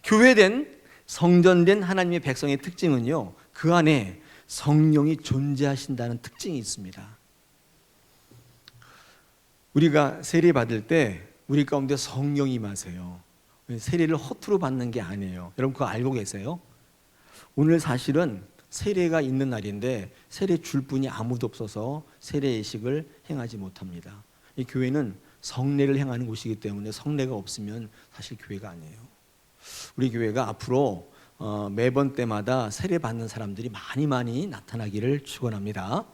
교회된 성전된 하나님의 백성의 특징은요, 그 안에 성령이 존재하신다는 특징이 있습니다. 우리가 세례 받을 때 우리 가운데 성령이 임하세요. 세례를 허투루 받는 게 아니에요. 여러분 그거 알고 계세요? 오늘 사실은 세례가 있는 날인데 세례 줄 분이 아무도 없어서 세례 예식을 행하지 못합니다. 이 교회는 성례를 행하는 곳이기 때문에 성례가 없으면 사실 교회가 아니에요. 우리 교회가 앞으로 매번 때마다 세례 받는 사람들이 많이 나타나기를 축원합니다.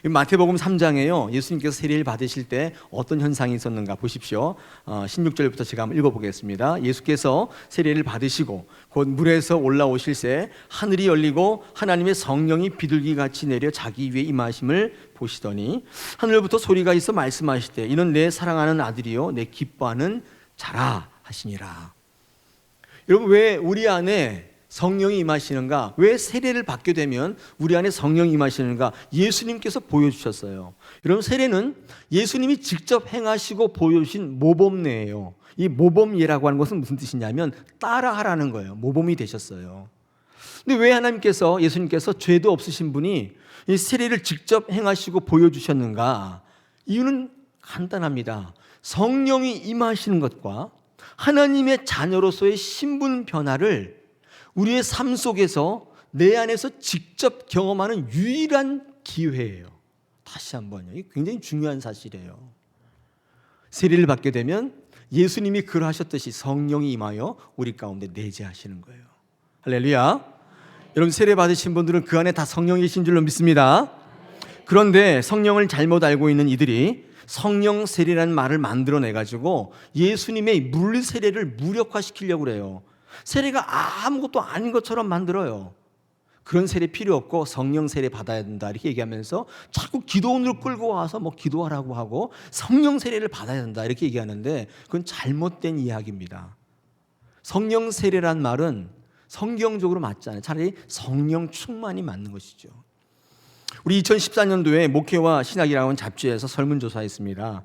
마태복음 3장에요, 예수님께서 세례를 받으실 때 어떤 현상이 있었는가 보십시오. 16절부터 제가 한번 읽어보겠습니다. 예수께서 세례를 받으시고 곧 물에서 올라오실 새 하늘이 열리고 하나님의 성령이 비둘기같이 내려 자기 위에 임하심을 보시더니 하늘부터 소리가 있어 말씀하시되 이는 내 사랑하는 아들이요 내 기뻐하는 자라 하시니라. 여러분, 왜 우리 안에 성령이 임하시는가? 왜 세례를 받게 되면 우리 안에 성령이 임하시는가? 예수님께서 보여주셨어요. 여러분, 세례는 예수님이 직접 행하시고 보여주신 모범례예요. 이 모범예라고 하는 것은 무슨 뜻이냐면 따라하라는 거예요. 모범이 되셨어요. 근데 왜 하나님께서, 예수님께서 죄도 없으신 분이 이 세례를 직접 행하시고 보여주셨는가? 이유는 간단합니다. 성령이 임하시는 것과 하나님의 자녀로서의 신분 변화를 우리의 삶 속에서 내 안에서 직접 경험하는 유일한 기회예요. 다시 한번요. 이게 굉장히 중요한 사실이에요. 세례를 받게 되면 예수님이 그러하셨듯이 성령이 임하여 우리 가운데 내재하시는 거예요. 할렐루야. 여러분, 세례 받으신 분들은 그 안에 다 성령이 계신 줄로 믿습니다. 그런데 성령을 잘못 알고 있는 이들이 성령 세례라는 말을 만들어내가지고 예수님의 물 세례를 무력화시키려고 그래요. 세례가 아무것도 아닌 것처럼 만들어요. 그런 세례 필요 없고 성령 세례 받아야 된다 이렇게 얘기하면서 자꾸 기도원으로 끌고 와서 뭐 기도하라고 하고 성령 세례를 받아야 된다 이렇게 얘기하는데 그건 잘못된 이야기입니다. 성령 세례란 말은 성경적으로 맞지 않아요. 차라리 성령 충만이 맞는 것이죠. 우리 2014년도에 목회와 신학이라고 하는 잡지에서 설문조사했습니다.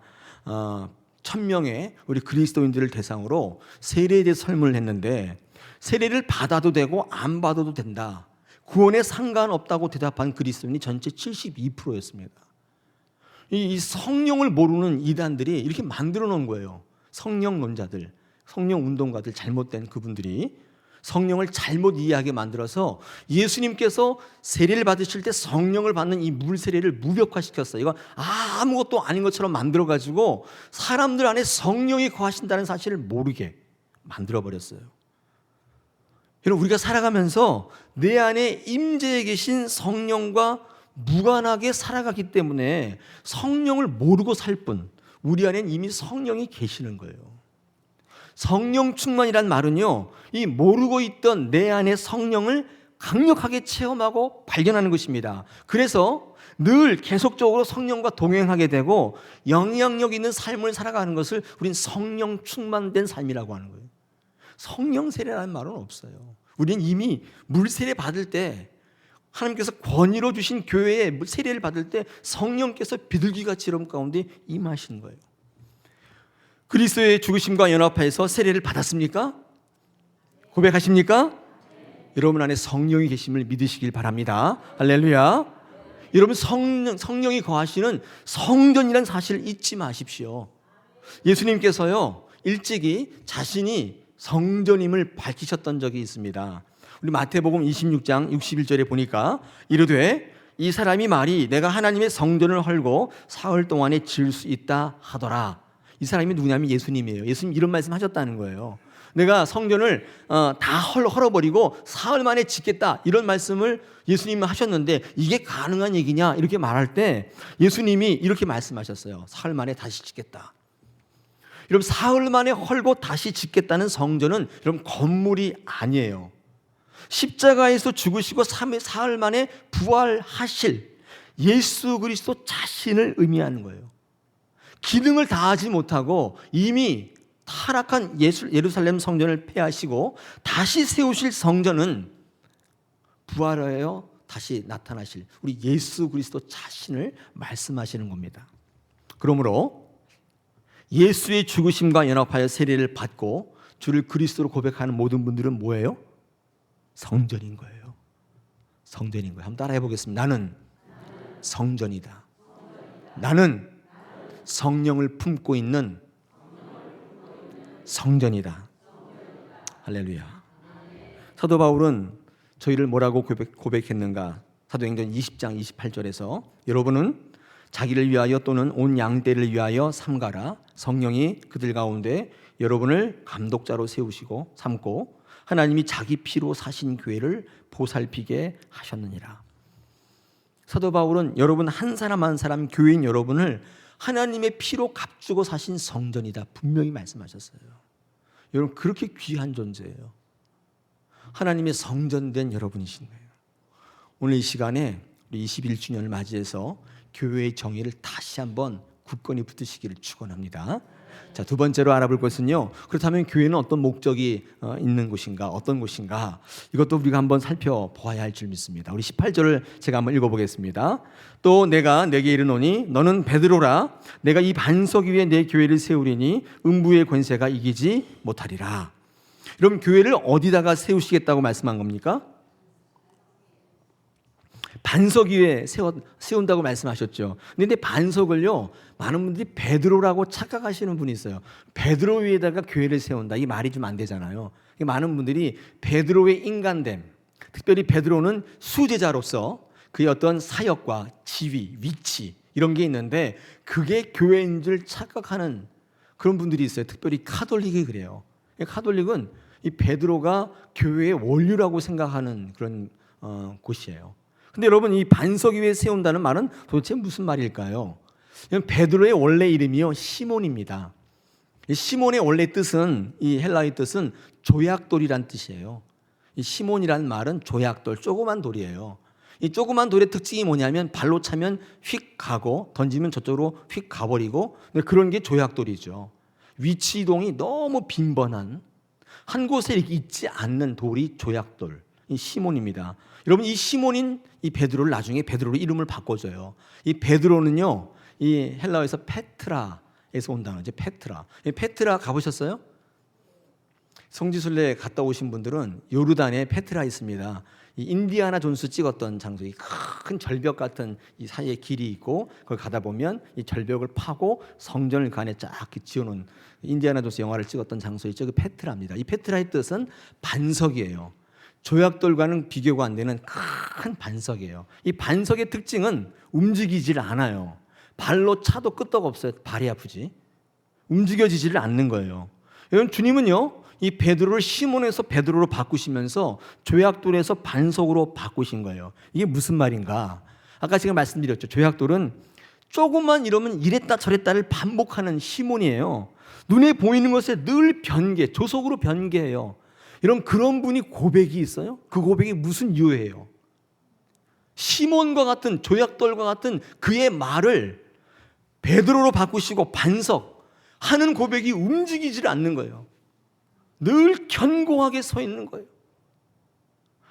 1000명의 우리 그리스도인들을 대상으로 세례에 대해 설문을 했는데 세례를 받아도 되고 안 받아도 된다, 구원에 상관없다고 대답한 그리스도인이 전체 72%였습니다. 이 성령을 모르는 이단들이 이렇게 만들어 놓은 거예요. 성령론자들, 성령 운동가들, 잘못된 그분들이 성령을 잘못 이해하게 만들어서 예수님께서 세례를 받으실 때 성령을 받는 이 물 세례를 무력화시켰어요. 이거 아무것도 아닌 것처럼 만들어가지고 사람들 안에 성령이 거하신다는 사실을 모르게 만들어버렸어요. 여러분, 우리가 살아가면서 내 안에 임재해 계신 성령과 무관하게 살아가기 때문에 성령을 모르고 살 뿐, 우리 안에는 이미 성령이 계시는 거예요. 성령 충만이란 말은요, 이 모르고 있던 내 안의 성령을 강력하게 체험하고 발견하는 것입니다. 그래서 늘 계속적으로 성령과 동행하게 되고 영향력 있는 삶을 살아가는 것을 우린 성령 충만된 삶이라고 하는 거예요. 성령 세례라는 말은 없어요. 우리는 이미 물 세례 받을 때 하나님께서 권위로 주신 교회에 세례를 받을 때 성령께서 비둘기같이 여러분 가운데 임하신 거예요. 그리스도의 죽으심과 연합하여서 세례를 받았습니까? 고백하십니까? 여러분 안에 성령이 계심을 믿으시길 바랍니다. 할렐루야. 여러분, 성령이 거하시는 성전이라는 사실을 잊지 마십시오. 예수님께서요 일찍이 자신이 성전임을 밝히셨던 적이 있습니다. 우리 마태복음 26장 61절에 보니까 이르되 이 사람이 말이 내가 하나님의 성전을 헐고 사흘 동안에 지을 수 있다 하더라. 이 사람이 누구냐면 예수님이에요. 예수님 이런 말씀 하셨다는 거예요. 내가 성전을 다 헐어버리고 사흘 만에 짓겠다, 이런 말씀을 예수님은 하셨는데 이게 가능한 얘기냐 이렇게 말할 때 예수님이 이렇게 말씀하셨어요. 사흘 만에 다시 짓겠다. 여러분, 사흘 만에 헐고 다시 짓겠다는 성전은 여러분 건물이 아니에요. 십자가에서 죽으시고 사흘 만에 부활하실 예수 그리스도 자신을 의미하는 거예요. 기능을 다하지 못하고 이미 타락한 예루살렘 성전을 폐하시고 다시 세우실 성전은 부활하여 다시 나타나실 우리 예수 그리스도 자신을 말씀하시는 겁니다. 그러므로 예수의 죽으심과 연합하여 세례를 받고 주를 그리스도로 고백하는 모든 분들은 뭐예요? 성전인 거예요. 성전인 거예요. 한번 따라해 보겠습니다. 나는 성전이다. 나는 성령을 품고 있는 성전이다. 할렐루야. 사도 바울은 저희를 뭐라고 고백했는가? 사도행전 20장 28절에서 여러분은 자기를 위하여 또는 온 양떼를 위하여 삼가라. 성령이 그들 가운데 여러분을 감독자로 세우시고 삼고 하나님이 자기 피로 사신 교회를 보살피게 하셨느니라. 사도 바울은 여러분 한 사람 한 사람 교회인 여러분을 하나님의 피로 값주고 사신 성전이다 분명히 말씀하셨어요. 여러분 그렇게 귀한 존재예요. 하나님의 성전된 여러분이신 거예요. 오늘 이 시간에 우리 21주년을 맞이해서 교회의 정의를 다시 한번 굳건히 붙드시기를 축원합니다. 자, 두 번째로 알아볼 것은요. 그렇다면 교회는 어떤 목적이 있는 곳인가, 어떤 곳인가? 이것도 우리가 한번 살펴보아야 할 줄 믿습니다. 우리 18절을 제가 한번 읽어보겠습니다. 또 내가 내게 이르노니 너는 베드로라. 내가 이 반석 위에 내 교회를 세우리니 음부의 권세가 이기지 못하리라. 그럼 교회를 어디다가 세우시겠다고 말씀한 겁니까? 반석 위에 세운다고 말씀하셨죠. 근데 반석을요, 많은 분들이 베드로라고 착각하시는 분이 있어요. 베드로 위에다가 교회를 세운다. 이 말이 좀 안 되잖아요. 많은 분들이 베드로의 인간됨, 특별히 베드로는 수제자로서 그의 어떤 사역과 지위, 위치 이런 게 있는데 그게 교회인 줄 착각하는 그런 분들이 있어요. 특별히 카톨릭이 그래요. 카톨릭은 이 베드로가 교회의 원류라고 생각하는 그런 곳이에요. 근데 여러분 이 반석 위에 세운다는 말은 도대체 무슨 말일까요? 베드로의 원래 이름이요 시몬입니다. 시몬의 원래 뜻은 이 헬라의 뜻은 조약돌이란 뜻이에요. 이 시몬이라는 말은 조약돌, 조그만 돌이에요. 이 조그만 돌의 특징이 뭐냐면 발로 차면 휙 가고 던지면 저쪽으로 휙 가버리고 그런 게 조약돌이죠. 위치 이동이 너무 빈번한 한 곳에 있지 않는 돌이 조약돌, 이 시몬입니다. 여러분 이 시몬인 이 베드로를 나중에 베드로로 이름을 바꿔줘요. 이 베드로는요, 이 헬라어에서 페트라에서 온 단어죠. 페트라. 이 페트라 가보셨어요? 성지순례 갔다 오신 분들은 요르단에 페트라 있습니다. 이 인디아나 존스 찍었던 장소, 이 큰 절벽 같은 이 사이에 길이 있고 거기 가다 보면 이 절벽을 파고 성전을 그 안에 쫙 지어놓은 인디아나 존스 영화를 찍었던 장소 있죠. 그 페트라입니다. 이 페트라의 뜻은 반석이에요. 조약돌과는 비교가 안 되는 큰 반석이에요. 이 반석의 특징은 움직이질 않아요. 발로 차도 끄떡 없어요. 발이 아프지. 움직여지지를 않는 거예요. 여러분 주님은요, 이 베드로를 시몬에서 베드로로 바꾸시면서 조약돌에서 반석으로 바꾸신 거예요. 이게 무슨 말인가? 아까 제가 말씀드렸죠. 조약돌은 조금만 이러면 이랬다 저랬다를 반복하는 시몬이에요. 눈에 보이는 것에 늘 변개, 조속으로 변개해요. 여러분 그런 분이 고백이 있어요? 그 고백이 무슨 이유예요? 시몬과 같은 조약돌과 같은 그의 말을 베드로로 바꾸시고 반석 하는 고백이 움직이질 않는 거예요. 늘 견고하게 서 있는 거예요.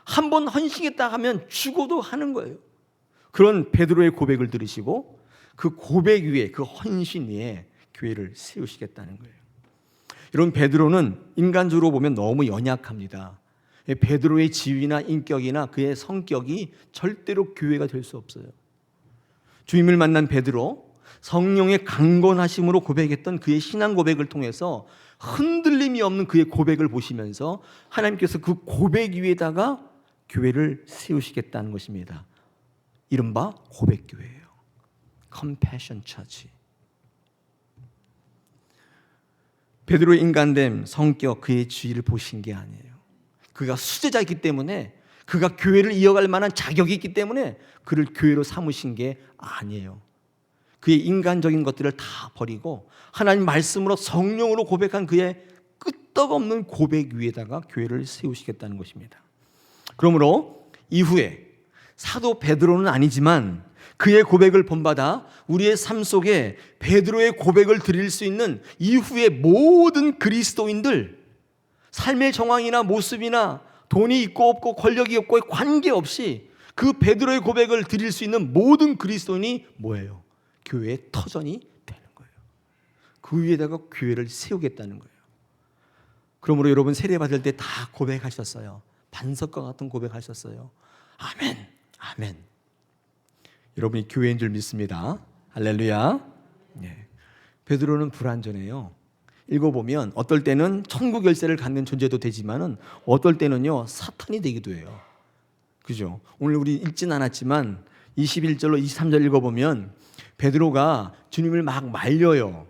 한번 헌신했다 하면 죽어도 하는 거예요. 그런 베드로의 고백을 들으시고 그 고백 위에, 그 헌신 위에 교회를 세우시겠다는 거예요. 이런 베드로는 인간적으로 보면 너무 연약합니다. 베드로의 지위나 인격이나 그의 성격이 절대로 교회가 될 수 없어요. 주님을 만난 베드로, 성령의 강건하심으로 고백했던 그의 신앙 고백을 통해서 흔들림이 없는 그의 고백을 보시면서 하나님께서 그 고백 위에다가 교회를 세우시겠다는 것입니다. 이른바 고백교회예요. Compassion Church. 베드로의 인간됨, 성격, 그의 지위를 보신 게 아니에요. 그가 수제자이기 때문에, 그가 교회를 이어갈 만한 자격이 있기 때문에 그를 교회로 삼으신 게 아니에요. 그의 인간적인 것들을 다 버리고 하나님 말씀으로 성령으로 고백한 그의 끄떡없는 고백 위에다가 교회를 세우시겠다는 것입니다. 그러므로 이후에 사도 베드로는 아니지만 그의 고백을 본받아 우리의 삶 속에 베드로의 고백을 드릴 수 있는 이후의 모든 그리스도인들, 삶의 정황이나 모습이나 돈이 있고 없고 권력이 없고 관계없이 그 베드로의 고백을 드릴 수 있는 모든 그리스도인이 뭐예요? 교회의 터전이 되는 거예요. 그 위에다가 교회를 세우겠다는 거예요. 그러므로 여러분 세례 받을 때 다 고백하셨어요. 반석과 같은 고백하셨어요. 아멘, 아멘. 여러분이 교회인 줄 믿습니다. 할렐루야. 네. 베드로는 불완전해요. 읽어보면 어떨 때는 천국 열쇠를 갖는 존재도 되지만은 어떨 때는요 사탄이 되기도 해요. 그죠? 오늘 우리 읽진 않았지만 21절로 23절 읽어보면 베드로가 주님을 막 말려요.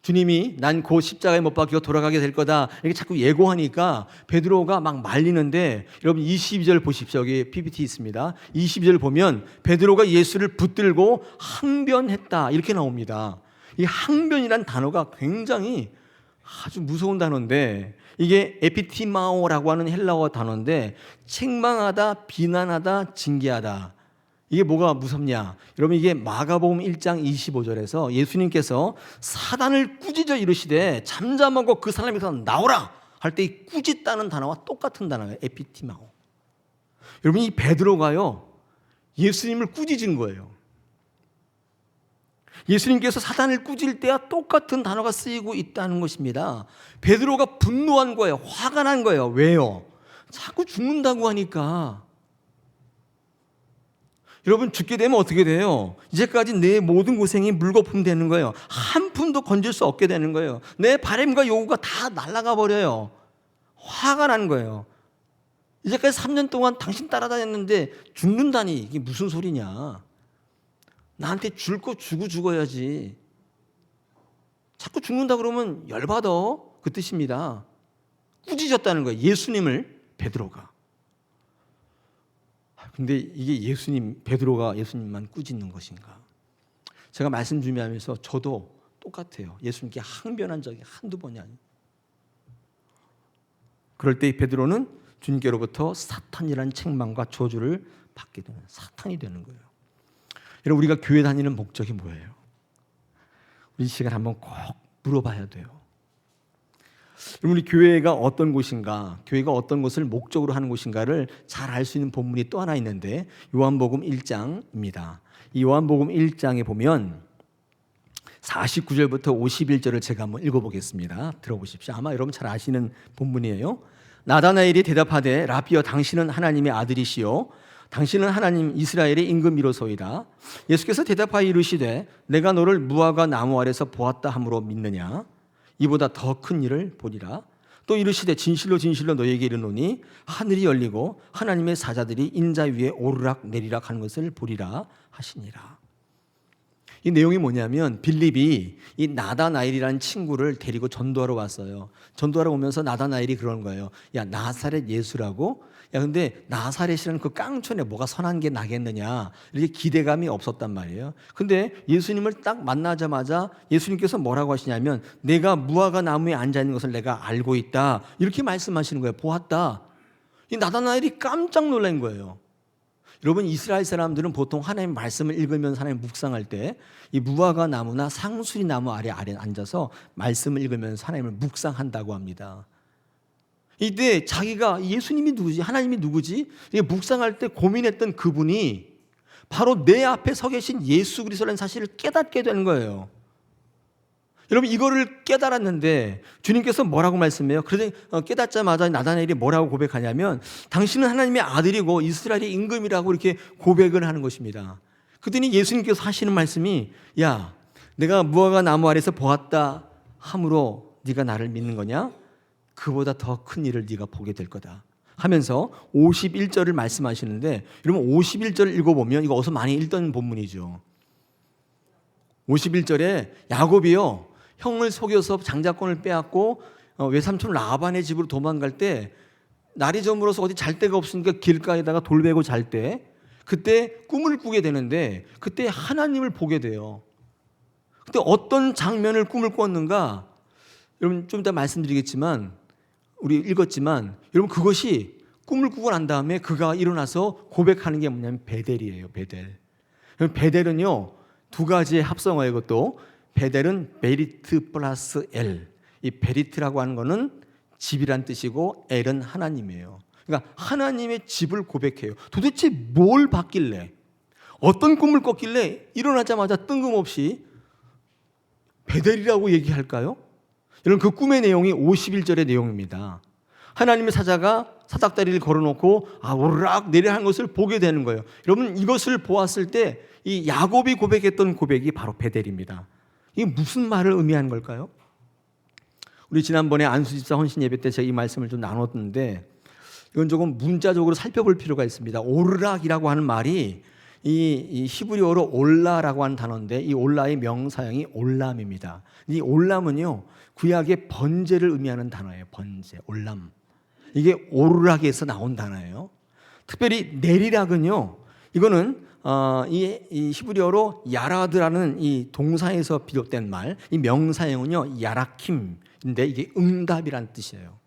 주님이 난 곧 십자가에 못 박혀 돌아가게 될 거다 이렇게 자꾸 예고하니까 베드로가 막 말리는데, 여러분 22절 보십시오. 여기 PPT 있습니다. 22절 보면 베드로가 예수를 붙들고 항변했다 이렇게 나옵니다. 이 항변이란 단어가 굉장히 아주 무서운 단어인데, 이게 에피티마오라고 하는 헬라어 단어인데 책망하다, 비난하다, 징계하다. 이게 뭐가 무섭냐? 여러분 이게 마가복음 1장 25절에서 예수님께서 사단을 꾸짖어 이르시되 잠잠하고 그 사람에서 나오라 할 때 이 꾸짖다는 단어와 똑같은 단어예요. 에피티마오. 여러분 이 베드로가요 예수님을 꾸짖은 거예요. 예수님께서 사단을 꾸짖을 때와 똑같은 단어가 쓰이고 있다는 것입니다. 베드로가 분노한 거예요. 화가 난 거예요. 왜요? 자꾸 죽는다고 하니까. 여러분 죽게 되면 어떻게 돼요? 이제까지 내 모든 고생이 물거품 되는 거예요. 한 푼도 건질 수 없게 되는 거예요. 내 바람과 요구가 다 날아가 버려요. 화가 나는 거예요. 이제까지 3년 동안 당신 따라다녔는데 죽는다니 이게 무슨 소리냐? 나한테 줄 거 주고 죽어야지. 자꾸 죽는다 그러면 열받아. 그 뜻입니다. 꾸짖었다는 거예요. 예수님을 베드로가. 근데 이게 베드로가 예수님만 꾸짖는 것인가? 제가 말씀 준비하면서 저도 똑같아요. 예수님께 항변한 적이 한두 번이 아니에요. 그럴 때 베드로는 주님께로부터 사탄이라는 책망과 저주를 받게 되는 사탄이 되는 거예요. 여러분 우리가 교회 다니는 목적이 뭐예요? 우리 이 시간 한번 꼭 물어봐야 돼요. 여러분 우리 교회가 어떤 곳인가, 교회가 어떤 것을 목적으로 하는 곳인가를 잘 알 수 있는 본문이 또 하나 있는데 요한복음 1장입니다. 이 요한복음 1장에 보면 49절부터 51절을 제가 한번 읽어보겠습니다. 들어보십시오. 아마 여러분 잘 아시는 본문이에요. 나다나엘이 대답하되 라비여 당신은 하나님의 아들이시요 당신은 하나님 이스라엘의 임금이로소이다. 예수께서 대답하여 이르시되 내가 너를 무화과 나무 아래서 보았다 함으로 믿느냐? 이보다 더 큰 일을 보리라. 또 이르시되 진실로 진실로 너희에게 이르노니 하늘이 열리고 하나님의 사자들이 인자 위에 오르락 내리락 하는 것을 보리라 하시니라. 이 내용이 뭐냐면 빌립이 이 나다나엘이라는 친구를 데리고 전도하러 왔어요. 전도하러 오면서 나다나엘이 그러는 거예요. 야 나사렛 예수라고? 야 근데 나사렛이라는 그 깡촌에 뭐가 선한 게 나겠느냐 이렇게 기대감이 없었단 말이에요. 근데 예수님을 딱 만나자마자 예수님께서 뭐라고 하시냐면 내가 무화과 나무에 앉아 있는 것을 내가 알고 있다 이렇게 말씀하시는 거예요. 보았다. 이 나다나엘이 깜짝 놀란 거예요. 여러분 이스라엘 사람들은 보통 하나님 말씀을 읽으면서 하나님 묵상할 때 이 무화과 나무나 상수리 나무 아래 앉아서 말씀을 읽으면서 하나님을 묵상한다고 합니다. 이때 자기가 예수님이 누구지? 하나님이 누구지? 묵상할 때 고민했던 그분이 바로 내 앞에 서 계신 예수 그리스도라는 사실을 깨닫게 되는 거예요. 여러분 이거를 깨달았는데 주님께서 뭐라고 말씀해요? 그래서 깨닫자마자 나다나엘이 뭐라고 고백하냐면 당신은 하나님의 아들이고 이스라엘의 임금이라고 이렇게 고백을 하는 것입니다. 그랬더니 예수님께서 하시는 말씀이 야 내가 무화과 나무 아래서 보았다 함으로 네가 나를 믿는 거냐? 그보다 더 큰 일을 네가 보게 될 거다 하면서 51절을 말씀하시는데 여러분 51절을 읽어보면 이거 어서 많이 읽던 본문이죠. 51절에 야곱이요 형을 속여서 장자권을 빼앗고 외삼촌 라반의 집으로 도망갈 때 날이 저물어서 어디 잘 데가 없으니까 길가에다가 돌베고 잘 때 그때 꿈을 꾸게 되는데 그때 하나님을 보게 돼요. 그때 어떤 장면을 꿈을 꿨는가? 여러분 좀 이따 말씀드리겠지만 우리 읽었지만 여러분 그것이 꿈을 꾸고 난 다음에 그가 일어나서 고백하는 게 뭐냐면 베델이에요. 베델. 베델은요 두 가지의 합성어예요. 이것도 베델은 베리트 플러스 엘. 이 베리트라고 하는 거는 집이란 뜻이고 엘은 하나님이에요. 그러니까 하나님의 집을 고백해요. 도대체 뭘 봤길래 어떤 꿈을 꿨길래 일어나자마자 뜬금없이 베델이라고 얘기할까요? 여러분 그 꿈의 내용이 51절의 내용입니다. 하나님의 사자가 사닥다리를 걸어놓고 오르락 내리락 하는 것을 보게 되는 거예요. 여러분 이것을 보았을 때 이 야곱이 고백했던 고백이 바로 베델입니다. 이게 무슨 말을 의미하는 걸까요? 우리 지난번에 안수집사 헌신 예배 때 제가 이 말씀을 좀 나눴는데 이건 조금 문자적으로 살펴볼 필요가 있습니다. 오르락이라고 하는 말이 이 히브리어로 올라라고 하는 단어인데 이 올라의 명사형이 올람입니다. 이 올람은요 구약의 번제를 의미하는 단어예요. 번제, 올람. 이게 오르락에서 나온 단어예요. 특별히 내리락은요 이거는 이 히브리어로 야라드라는 이 동사에서 비롯된 말, 이 명사형은요 야라킴인데 이게 응답이라는 뜻이에요.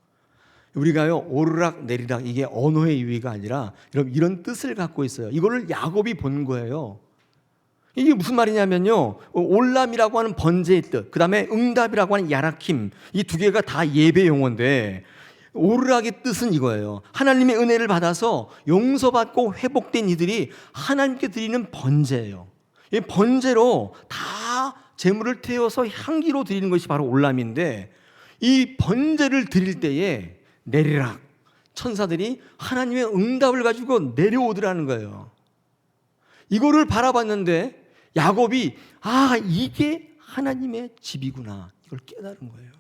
우리가요 오르락 내리락 이게 언어의 유의가 아니라 여러분 이런 뜻을 갖고 있어요. 이거를 야곱이 본 거예요. 이게 무슨 말이냐면요 올람이라고 하는 번제의 뜻, 그 다음에 응답이라고 하는 야라킴, 이 두 개가 다 예배 용어인데 오르락의 뜻은 이거예요. 하나님의 은혜를 받아서 용서받고 회복된 이들이 하나님께 드리는 번제예요. 이 번제로 다 제물을 태워서 향기로 드리는 것이 바로 올람인데 이 번제를 드릴 때에 내리락 천사들이 하나님의 응답을 가지고 내려오더라는 거예요. 이거를 바라봤는데 야곱이 이게 하나님의 집이구나 이걸 깨달은 거예요.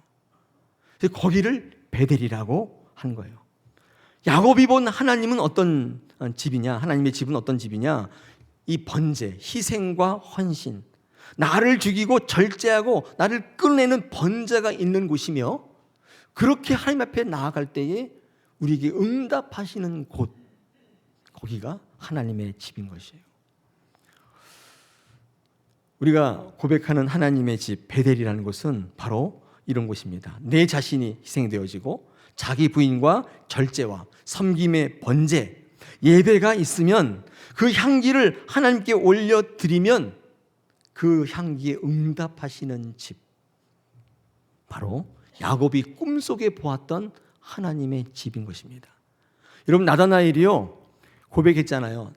그래서 거기를 베델이라고 한 거예요. 야곱이 본 하나님은 어떤 집이냐? 하나님의 집은 어떤 집이냐? 이 번제, 희생과 헌신, 나를 죽이고 절제하고 나를 끌어내는 번제가 있는 곳이며 그렇게 하나님 앞에 나아갈 때에 우리에게 응답하시는 곳, 거기가 하나님의 집인 것이에요. 우리가 고백하는 하나님의 집 베델이라는 곳은 바로 이런 곳입니다. 내 자신이 희생되어지고 자기 부인과 절제와 섬김의 번제, 예배가 있으면 그 향기를 하나님께 올려드리면 그 향기에 응답하시는 집, 바로 야곱이 꿈속에 보았던 하나님의 집인 것입니다. 여러분 나다나엘이요 고백했잖아요.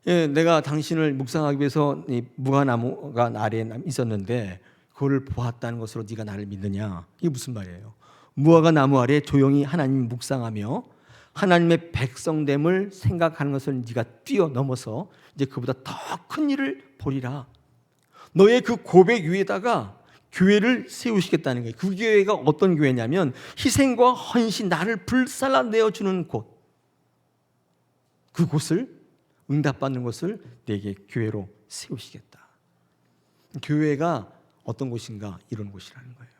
내가 당신을 묵상하기 위해서 이 무화나무가 아래에 있었는데 그걸 보았다는 것으로 네가 나를 믿느냐? 이게 무슨 말이에요? 무화과 나무 아래 조용히 하나님 묵상하며 하나님의 백성됨을 생각하는 것을 네가 뛰어넘어서 이제 그보다 더 큰 일을 보리라. 너의 그 고백 위에다가 교회를 세우시겠다는 거예요. 그 교회가 어떤 교회냐면 희생과 헌신, 나를 불살라내어주는 곳, 그곳을 응답받는 것을 내게 교회로 세우시겠다. 교회가 어떤 곳인가? 이런 곳이라는 거예요.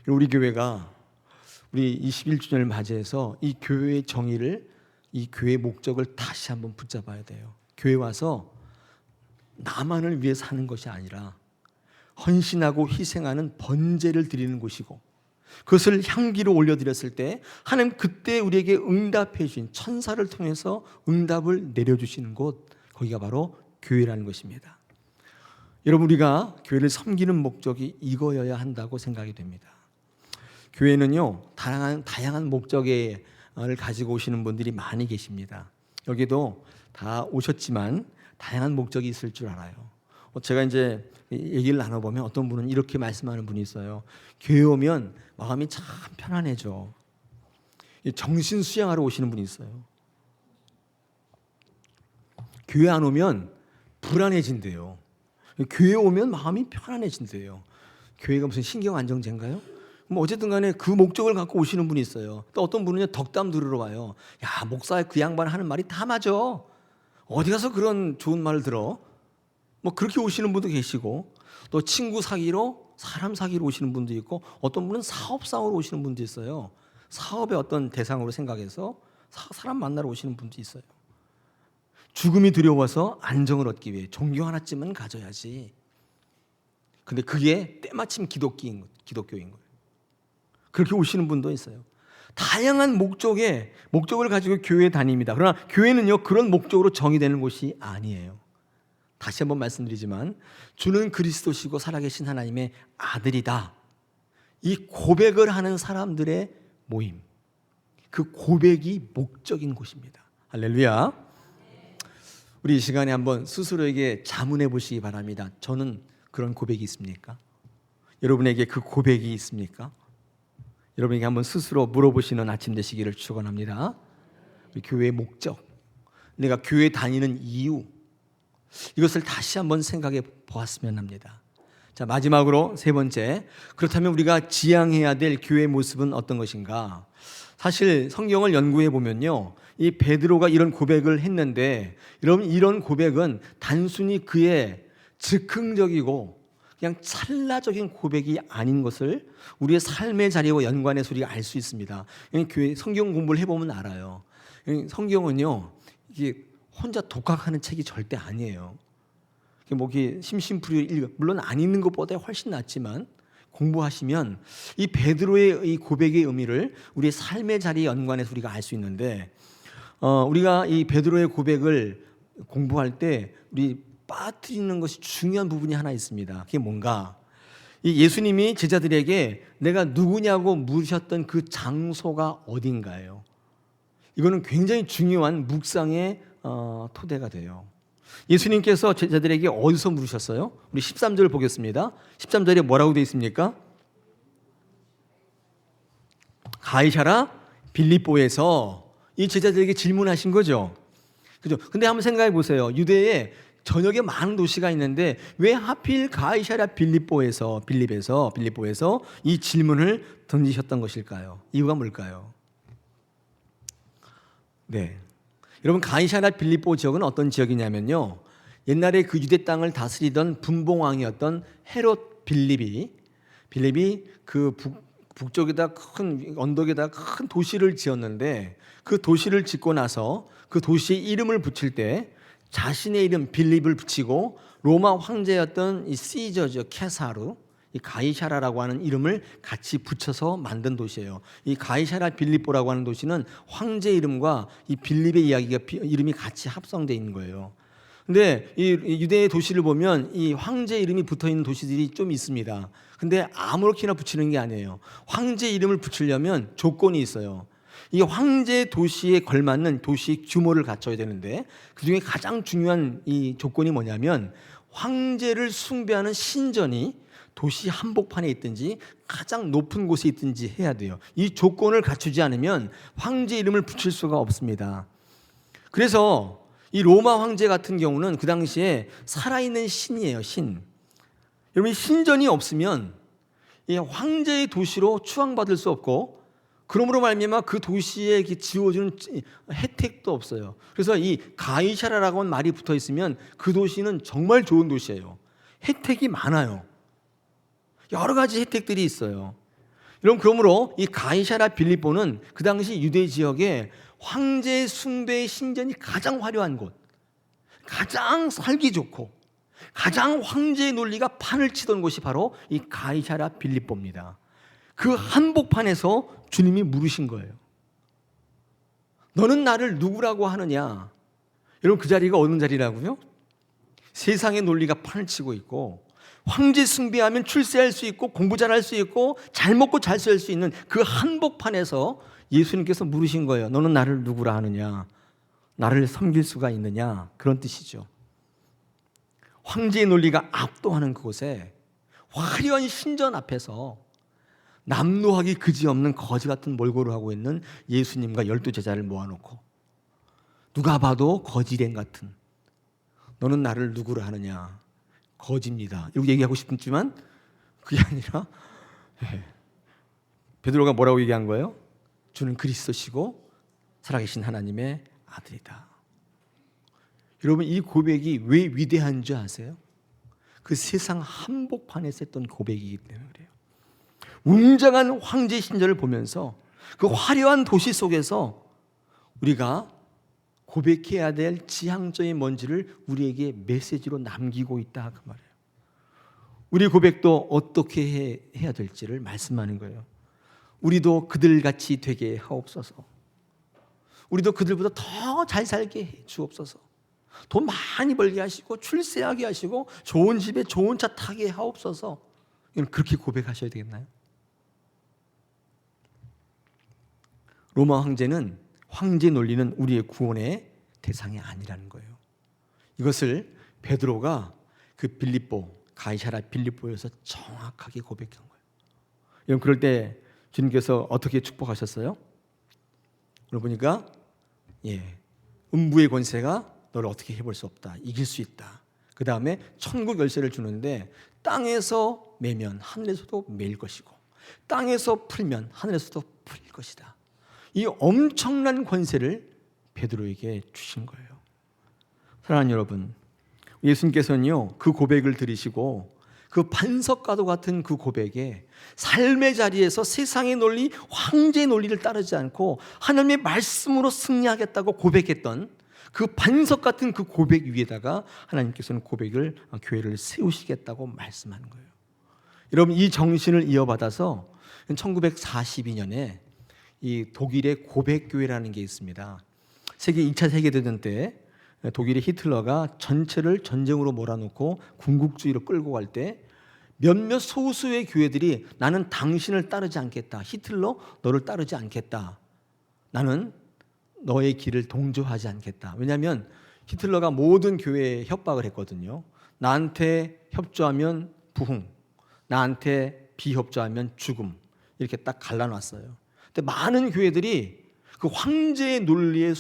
우리 교회가 우리 21주년을 맞이해서 이 교회의 정의를, 이 교회의 목적을 다시 한번 붙잡아야 돼요. 교회 와서 나만을 위해 사는 것이 아니라 헌신하고 희생하는 번제를 드리는 곳이고 그것을 향기로 올려드렸을 때 하나님 그때 우리에게 응답해 주신 천사를 통해서 응답을 내려주시는 곳, 거기가 바로 교회라는 것입니다. 여러분 우리가 교회를 섬기는 목적이 이거여야 한다고 생각이 됩니다. 교회는요 다양한 목적을 가지고 오시는 분들이 많이 계십니다. 여기도 다 오셨지만 다양한 목적이 있을 줄 알아요. 제가 이제 얘기를 나눠보면 어떤 분은 이렇게 말씀하는 분이 있어요. 교회 오면 마음이 참 편안해져. 정신 수양하러 오시는 분이 있어요. 교회 안 오면 불안해진대요. 교회 오면 마음이 편안해진대요. 교회가 무슨 신경안정제인가요? 뭐 어쨌든 간에 그 목적을 갖고 오시는 분이 있어요. 또 어떤 분은요 덕담 들으러 와요. 야, 목사 그 양반 하는 말이 다 맞아. 어디 가서 그런 좋은 말을 들어? 뭐 그렇게 오시는 분도 계시고, 또 친구 사귀러, 사람 사귀러 오시는 분도 있고, 어떤 분은 사업상으로 오시는 분도 있어요. 사업의 어떤 대상으로 생각해서 사람 만나러 오시는 분도 있어요. 죽음이 두려워서 안정을 얻기 위해 종교 하나쯤은 가져야지. 근데 그게 때마침 기독교인 거예요. 그렇게 오시는 분도 있어요. 다양한 목적을 가지고 교회에 다닙니다. 그러나 교회는요 그런 목적으로 정의되는 곳이 아니에요. 다시 한번 말씀드리지만 주는 그리스도시고 살아계신 하나님의 아들이다. 이 고백을 하는 사람들의 모임, 그 고백이 목적인 곳입니다. 할렐루야. 우리 이 시간에 한번 스스로에게 자문해 보시기 바랍니다. 저는 그런 고백이 있습니까? 여러분에게 그 고백이 있습니까? 여러분에게 한번 스스로 물어보시는 아침 되시기를 축원합니다. 우리 교회의 목적, 내가 교회 다니는 이유, 이것을 다시 한번 생각해 보았으면 합니다. 자, 마지막으로 세 번째, 그렇다면 우리가 지향해야 될 교회의 모습은 어떤 것인가? 사실 성경을 연구해 보면요, 이 베드로가 이런 고백을 했는데, 여러분, 이런 고백은 단순히 그의 즉흥적이고 그냥 찰나적인 고백이 아닌 것을 우리의 삶의 자리와 연관해서 우리가 알 수 있습니다. 교회 성경 공부를 해보면 알아요. 성경은요, 이게 혼자 독학하는 책이 절대 아니에요. 뭐 심심풀이 읽어, 물론 안 읽는 것보다 훨씬 낫지만 공부하시면 이 베드로의 이 고백의 의미를 우리의 삶의 자리에 연관해서 우리가 알 수 있는데, 우리가 이 베드로의 고백을 공부할 때 우리 빠뜨리는 것이 중요한 부분이 하나 있습니다. 그게 뭔가? 이 예수님이 제자들에게 내가 누구냐고 물으셨던 그 장소가 어딘가요? 이거는 굉장히 중요한 묵상의 토대가 돼요. 예수님께서 제자들에게 어디서 물으셨어요? 우리 13절 보겠습니다. 13절에 뭐라고 되어 있습니까? 가이사라 빌립보에서 이 제자들에게 질문하신 거죠. 그죠? 근데 한번 생각해 보세요. 유대에 전역에 많은 도시가 있는데 왜 하필 가이사랴 빌립보에서 이 질문을 던지셨던 것일까요? 이유가 뭘까요? 네, 여러분, 가이사랴 빌립보 지역은 어떤 지역이냐면요, 옛날에 그 유대 땅을 다스리던 분봉왕이었던 헤롯 빌립이 그 북쪽에다 큰 언덕에다 큰 도시를 지었는데, 그 도시를 짓고 나서 그 도시에 이름을 붙일 때 자신의 이름 빌립을 붙이고 로마 황제였던 이 시저죠, 케사르, 이 가이사라라고 하는 이름을 같이 붙여서 만든 도시예요. 이 가이사라 빌립보라고 하는 도시는 황제 이름과 이 빌립의 이름이 같이 합성되어 있는 거예요. 근데 이 유대의 도시를 보면 이 황제 이름이 붙어 있는 도시들이 좀 있습니다. 근데 아무렇게나 붙이는 게 아니에요. 황제 이름을 붙이려면 조건이 있어요. 이 황제 도시에 걸맞는 도시 규모를 갖춰야 되는데, 그중에 가장 중요한 이 조건이 뭐냐면 황제를 숭배하는 신전이 도시 한복판에 있든지 가장 높은 곳에 있든지 해야 돼요. 이 조건을 갖추지 않으면 황제 이름을 붙일 수가 없습니다. 그래서 이 로마 황제 같은 경우는 그 당시에 살아있는 신이에요, 신. 여러분, 신전이 없으면 이 황제의 도시로 추앙받을 수 없고, 그러므로 말미암아 그 도시에 지어주는 혜택도 없어요. 그래서 이 가이사라라고 하는 말이 붙어 있으면 그 도시는 정말 좋은 도시예요. 혜택이 많아요. 여러 가지 혜택들이 있어요. 여러분, 그러므로 이 가이사랴 빌립보는 그 당시 유대 지역에 황제 숭배의 신전이 가장 화려한 곳, 가장 살기 좋고 가장 황제의 논리가 판을 치던 곳이 바로 이 가이사랴 빌립보입니다. 그 한복판에서 주님이 물으신 거예요. 너는 나를 누구라고 하느냐? 여러분, 그 자리가 어느 자리라고요? 세상의 논리가 판을 치고 있고, 황제 숭배하면 출세할 수 있고 공부 잘할 수 있고 잘 먹고 잘 살 수 있는 그 한복판에서 예수님께서 물으신 거예요. 너는 나를 누구라 하느냐? 나를 섬길 수가 있느냐? 그런 뜻이죠. 황제의 논리가 압도하는 그곳에 화려한 신전 앞에서 남루하기 그지없는 거지 같은 몰골을 하고 있는 예수님과 12제자를 모아놓고 누가 봐도 거지랭 같은, 너는 나를 누구라 하느냐? 거지입니다. 이렇게 얘기하고 싶지만 그게 아니라 베드로가 뭐라고 얘기한 거예요? 주는 그리스도시고 살아계신 하나님의 아들이다. 여러분, 이 고백이 왜 위대한 줄 아세요? 그 세상 한복판에서 했던 고백이기 때문에 그래요. 웅장한 황제 신전을 보면서 그 화려한 도시 속에서 우리가 고백해야 될 지향점이 뭔지를 우리에게 메시지로 남기고 있다, 그 말이에요. 우리 고백도 어떻게 해야 될지를 말씀하는 거예요. 우리도 그들같이 되게 하옵소서. 우리도 그들보다 더 잘 살게 해 주옵소서. 돈 많이 벌게 하시고 출세하게 하시고 좋은 집에 좋은 차 타게 하옵소서. 그렇게 고백하셔야 되겠나요? 로마 황제는, 황제 논리는 우리의 구원의 대상이 아니라는 거예요. 이것을 베드로가 그 빌립보, 가이사랴 빌립보에서 정확하게 고백한 거예요. 여러분, 그럴 때 주님께서 어떻게 축복하셨어요? 오늘 보니까 음부의 권세가 너를 어떻게 해볼 수 없다. 이길 수 있다. 그 다음에 천국 열쇠를 주는데 땅에서 매면 하늘에서도 매일 것이고 땅에서 풀면 하늘에서도 풀릴 것이다. 이 엄청난 권세를 베드로에게 주신 거예요. 사랑하는 여러분, 예수님께서는요 그 고백을 들으시고 그 반석과도 같은 그 고백에 삶의 자리에서 세상의 논리, 황제의 논리를 따르지 않고 하나님의 말씀으로 승리하겠다고 고백했던 그 반석 같은 그 고백 위에다가 하나님께서는 교회를 세우시겠다고 말씀하는 거예요. 여러분, 이 정신을 이어받아서 1942년에 이 독일의 고백교회라는 게 있습니다. 2차 세계대전 때 독일의 히틀러가 전체를 전쟁으로 몰아넣고 군국주의로 끌고 갈 때 몇몇 소수의 교회들이 나는 당신을 따르지 않겠다. 히틀러 너를 따르지 않겠다. 나는 너의 길을 동조하지 않겠다. 왜냐하면 히틀러가 모든 교회에 협박을 했거든요. 나한테 협조하면 부흥, 나한테 비협조하면 죽음, 이렇게 딱 갈라놨어요. 근데 많은 교회들이 그 황제의 논리에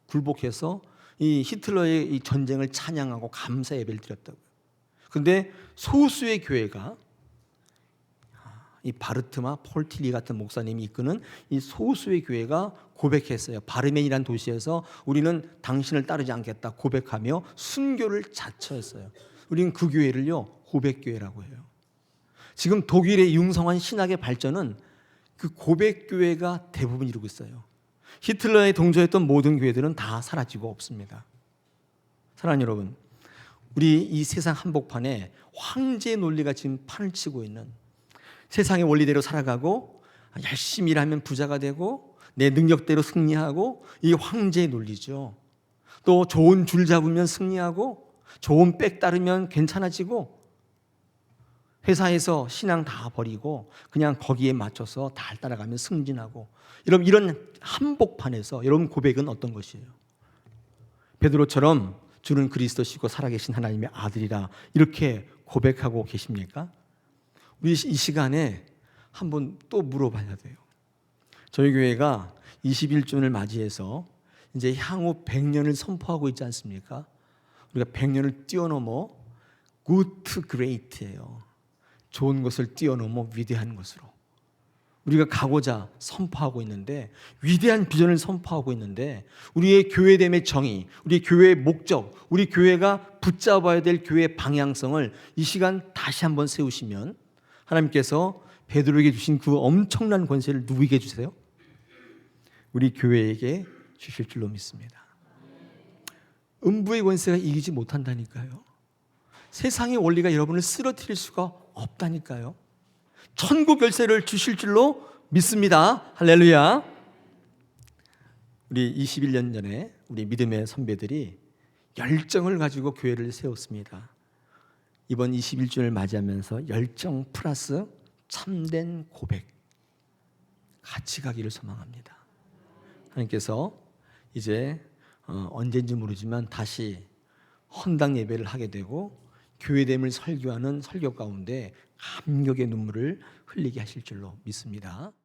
굴복해서 이 히틀러의 이 전쟁을 찬양하고 감사 예배를 드렸다고요. 그런데 소수의 교회가 이 바르트마 폴틸리 같은 목사님이 이끄는 이 소수의 교회가 고백했어요. 바르멘이라는 도시에서 우리는 당신을 따르지 않겠다 고백하며 순교를 자처했어요. 우리는 그 교회를요 고백교회라고 해요. 지금 독일의 융성한 신학의 발전은 그 고백교회가 대부분 이루고 있어요. 히틀러에 동조했던 모든 교회들은 다 사라지고 없습니다. 사랑하는 여러분, 우리 이 세상 한복판에 황제의 논리가 지금 판을 치고 있는, 세상의 원리대로 살아가고 열심히 일하면 부자가 되고 내 능력대로 승리하고, 이 황제의 논리죠. 또 좋은 줄 잡으면 승리하고 좋은 백 따르면 괜찮아지고, 회사에서 신앙 다 버리고 그냥 거기에 맞춰서 다 따라가면 승진하고, 여러분 이런 한복판에서 여러분 고백은 어떤 것이에요? 베드로처럼 주는 그리스도시고 살아계신 하나님의 아들이라 이렇게 고백하고 계십니까? 우리 이 시간에 한번 또 물어봐야 돼요. 저희 교회가 21주년을 맞이해서 이제 향후 100년을 선포하고 있지 않습니까? 우리가 100년을 뛰어넘어 good to great예요. 좋은 것을 뛰어넘어 위대한 것으로 우리가 가고자 선포하고 있는데, 위대한 비전을 선포하고 있는데, 우리의 교회됨의 정의, 우리 교회의 목적, 우리 교회가 붙잡아야 될 교회의 방향성을 이 시간 다시 한번 세우시면 하나님께서 베드로에게 주신 그 엄청난 권세를 누구에게 주세요? 우리 교회에게 주실 줄로 믿습니다. 음부의 권세가 이기지 못한다니까요. 세상의 원리가 여러분을 쓰러뜨릴 수가 없다니까요. 천국 열쇠를 주실 줄로 믿습니다. 할렐루야. 우리 21년 전에 우리 믿음의 선배들이 열정을 가지고 교회를 세웠습니다. 이번 21주년을 맞이하면서 열정 플러스 참된 고백 같이 가기를 소망합니다. 하나님께서 이제 언제인지 모르지만 다시 헌당 예배를 하게 되고 교회됨을 설교하는 설교 가운데 감격의 눈물을 흘리게 하실 줄로 믿습니다.